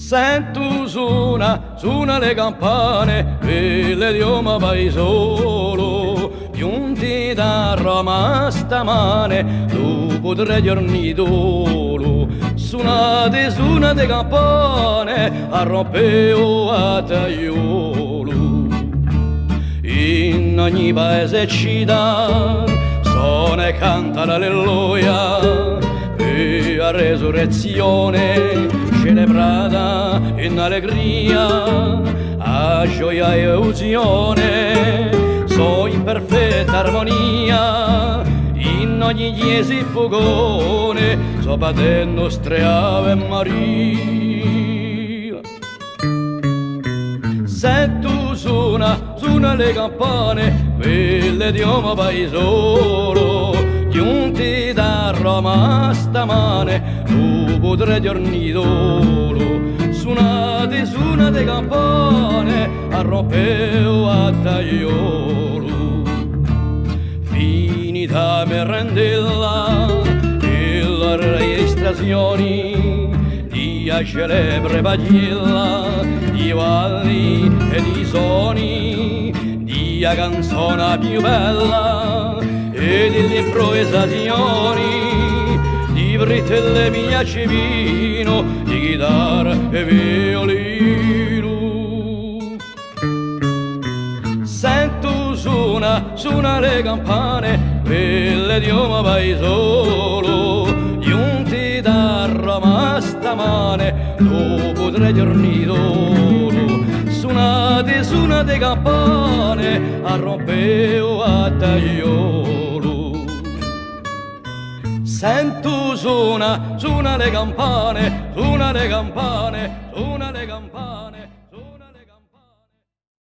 Sento suona le campane, quelle di Roma vai solo, giunti da Roma stamane, dopo 3 giorni d'olo. Suonate campane, a rompeo a tagliolo. In ogni paese città suona e canta l'alleluia, e a resurrezione celebrata in allegria, a gioia e unzione, so in perfetta armonia, in ogni chiesa fogone, so battendo nostre Ave Maria. Sento suona le campane, quelle di Roma vai solo, giunti da Roma stamane, dopo 3 giorni d'olo. Suonate campane, a rompeo a tagliolo. Finita merendella e la registrazioni di a celebre pagella, di valli e di soni, di a canzone più bella e di improvvisazioni, di britelle piace vino, di chitarra e violino. Sento suona le campane, quelle di Roma vai solo, giunti da Roma stamane, dopo 3 giorni d'olo. Suonate campane, a rompeo a tagliolo. Sento suona le campane, suona le campane.